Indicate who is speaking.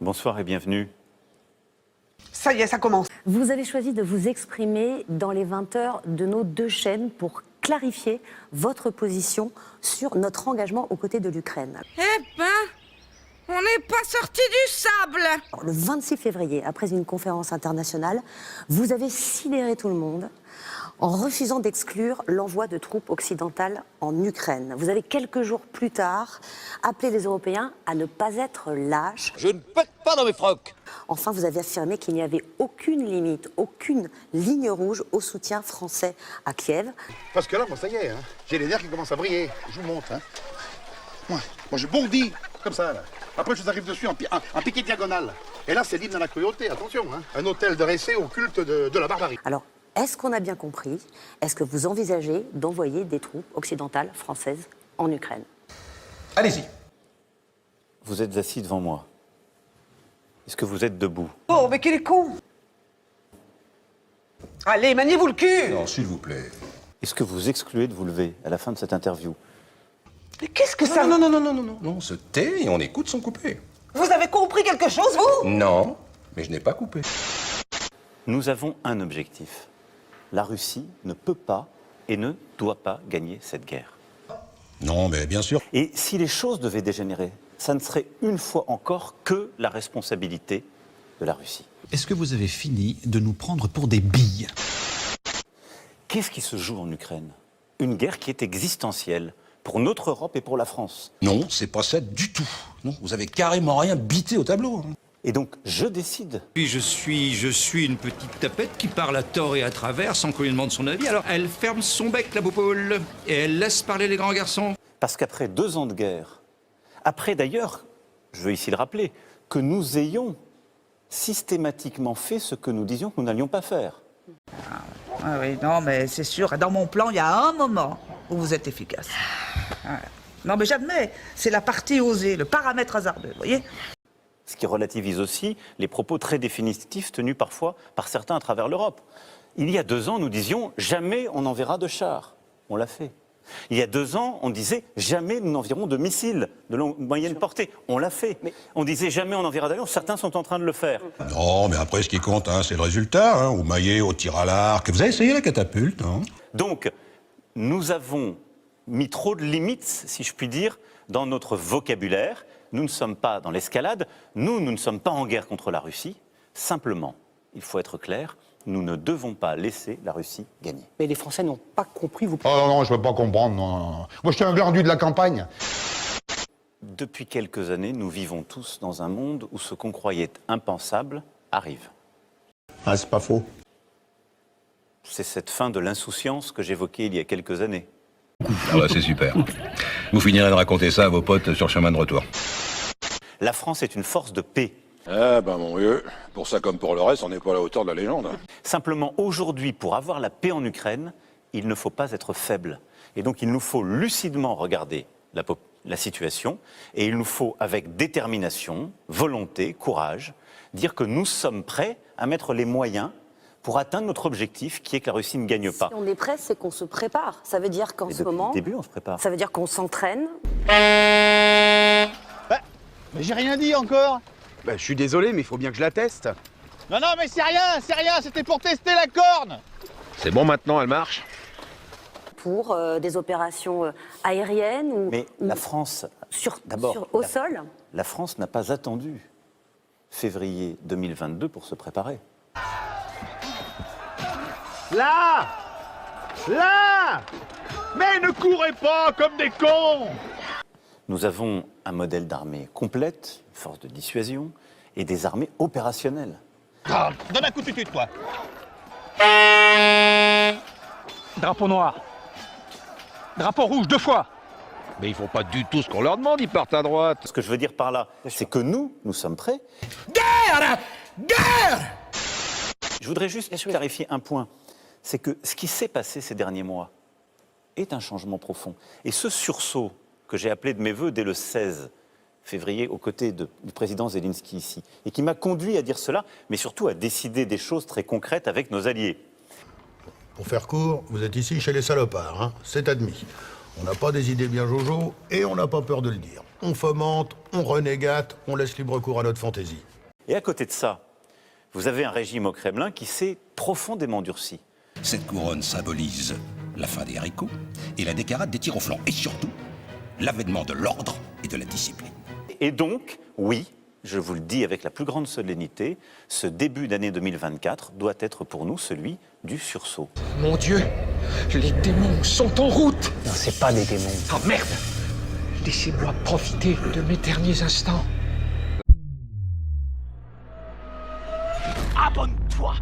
Speaker 1: Bonsoir et bienvenue.
Speaker 2: Ça y est, ça commence.
Speaker 3: Vous avez choisi de vous exprimer dans les 20 heures de nos deux chaînes pour clarifier votre position sur notre engagement aux côtés de l'Ukraine.
Speaker 4: Eh ben, on n'est pas sorti du sable.
Speaker 3: Alors, le 26 février, après une conférence internationale, vous avez sidéré tout le monde en refusant d'exclure l'envoi de troupes occidentales en Ukraine. Vous avez quelques jours plus tard appelé les Européens à ne pas être lâches.
Speaker 5: Je ne pète pas dans mes frocs.
Speaker 3: Enfin, vous avez affirmé qu'il n'y avait aucune limite, aucune ligne rouge au soutien français à Kiev.
Speaker 6: Parce que là, moi, ça y est, hein, j'ai les nerfs qui commencent à briller. Je vous montre. Hein. Moi, je bondis, comme ça. Là. Après, je vous arrive dessus en piqué diagonale. Et là, c'est l'hymne à la cruauté, attention. Hein. Un hôtel de récé au culte de la barbarie.
Speaker 3: Alors, est-ce qu'on a bien compris? Est-ce que vous envisagez d'envoyer des troupes occidentales françaises en Ukraine?
Speaker 5: Allez-y.
Speaker 1: Vous êtes assis devant moi. Est-ce que vous êtes debout?
Speaker 2: Oh, mais quel est con! Allez, maniez-vous le cul!
Speaker 5: Non, s'il vous plaît.
Speaker 1: Est-ce que vous excluez de vous lever à la fin de cette interview?
Speaker 2: Mais qu'est-ce que ça...
Speaker 5: Non, on se tait et on écoute sans couper.
Speaker 2: Vous avez compris quelque chose, vous?
Speaker 5: Non, mais je n'ai pas coupé.
Speaker 1: Nous avons un objectif. La Russie ne peut pas et ne doit pas gagner cette guerre.
Speaker 5: Non, mais bien sûr.
Speaker 1: Et si les choses devaient dégénérer, ça ne serait une fois encore que la responsabilité de la Russie.
Speaker 7: Est-ce que vous avez fini de nous prendre pour des billes?
Speaker 1: Qu'est-ce qui se joue en Ukraine? Une guerre qui est existentielle pour notre Europe et pour la France.
Speaker 5: Non, c'est pas ça du tout. Non, vous avez carrément rien bité au tableau. Hein.
Speaker 1: Et donc, je décide.
Speaker 8: Puis je suis une petite tapette qui parle à tort et à travers sans qu'on lui demande son avis. Alors elle ferme son bec, la Boupole, et elle laisse parler les grands garçons.
Speaker 1: Parce qu'après 2 ans de guerre, après d'ailleurs, je veux ici le rappeler, que nous ayons systématiquement fait ce que nous disions que nous n'allions pas faire.
Speaker 4: Ah oui, non, mais c'est sûr, dans mon plan, il y a un moment où vous êtes efficace. Ouais. Non, mais j'admets, c'est la partie osée, le paramètre hasardeux, vous voyez?
Speaker 1: Ce qui relativise aussi les propos très définitifs tenus parfois par certains à travers l'Europe. Il y a 2 ans, nous disions « jamais on n'enverra de chars ». On l'a fait. Il y a 2 ans, on disait « jamais nous n'enverrons de missiles de moyenne portée ». On l'a fait. Mais on disait « jamais on n'enverra d'avions ». Certains sont en train de le faire.
Speaker 5: Non, mais après, ce qui compte, hein, c'est le résultat. Hein, au maillet, au tir à l'arc. Vous avez essayé la catapulte, hein?
Speaker 1: Donc, nous avons mis trop de limites, si je puis dire, dans notre vocabulaire. Nous ne sommes pas dans l'escalade, nous ne sommes pas en guerre contre la Russie. Simplement, il faut être clair, nous ne devons pas laisser la Russie gagner.
Speaker 2: Mais les Français n'ont pas compris, vous...
Speaker 6: Oh non, je ne veux pas comprendre. Non. Moi, j'étais un glandu de la campagne.
Speaker 1: Depuis quelques années, nous vivons tous dans un monde où ce qu'on croyait impensable arrive.
Speaker 6: Ah, c'est pas faux.
Speaker 1: C'est cette fin de l'insouciance que j'évoquais il y a quelques années.
Speaker 9: Ah bah c'est super. Vous finirez de raconter ça à vos potes sur le chemin de retour.
Speaker 1: La France est une force de paix.
Speaker 9: Ah bah mon vieux, pour ça comme pour le reste, on n'est pas à la hauteur de la légende.
Speaker 1: Simplement, aujourd'hui, pour avoir la paix en Ukraine, il ne faut pas être faible. Et donc, il nous faut lucidement regarder la situation et il nous faut, avec détermination, volonté, courage, dire que nous sommes prêts à mettre les moyens pour atteindre notre objectif, qui est que la Russie ne gagne pas.
Speaker 3: Si on est prêt, c'est qu'on se prépare. Ça veut dire qu'en ce moment...
Speaker 1: Depuis le début, on se prépare.
Speaker 3: Ça veut dire qu'on s'entraîne.
Speaker 10: Mais j'ai rien dit encore.
Speaker 11: Bah, je suis désolé, mais il faut bien que je la teste.
Speaker 10: Non, mais c'est rien, c'était pour tester la corne.
Speaker 11: C'est bon maintenant, elle marche.
Speaker 3: Pour des opérations aériennes ou...
Speaker 1: Mais la France,
Speaker 3: au sol.
Speaker 1: La France n'a pas attendu février 2022 pour se préparer.
Speaker 10: Là, mais ne courez pas comme des cons.
Speaker 1: Nous avons un modèle d'armée complète, une force de dissuasion, et des armées opérationnelles.
Speaker 10: Ah, donne un coup de tutute, toi. Drapeau noir. Drapeau rouge, 2 fois.
Speaker 11: Mais ils font pas du tout ce qu'on leur demande, ils partent à droite.
Speaker 1: Ce que je veux dire par là, c'est que nous sommes prêts.
Speaker 4: Guerre!
Speaker 1: Je voudrais juste clarifier un point. C'est que ce qui s'est passé ces derniers mois est un changement profond. Et ce sursaut que j'ai appelé de mes voeux dès le 16 février aux côtés du président Zelensky ici, et qui m'a conduit à dire cela, mais surtout à décider des choses très concrètes avec nos alliés.
Speaker 6: Pour faire court, vous êtes ici chez les salopards, hein, c'est admis. On n'a pas des idées bien jojo et on n'a pas peur de le dire.
Speaker 5: On fomente, on renégate, on laisse libre cours à notre fantaisie.
Speaker 1: Et à côté de ça, vous avez un régime au Kremlin qui s'est profondément durci.
Speaker 5: Cette couronne symbolise la fin des haricots et la décarade des tirs au flanc. Et surtout, l'avènement de l'ordre et de la discipline.
Speaker 1: Et donc, oui, je vous le dis avec la plus grande solennité, ce début d'année 2024 doit être pour nous celui du sursaut.
Speaker 10: Mon Dieu, les démons sont en route.
Speaker 2: Non, c'est pas des démons.
Speaker 10: Oh merde! Laissez-moi profiter de mes derniers instants. Abonne-toi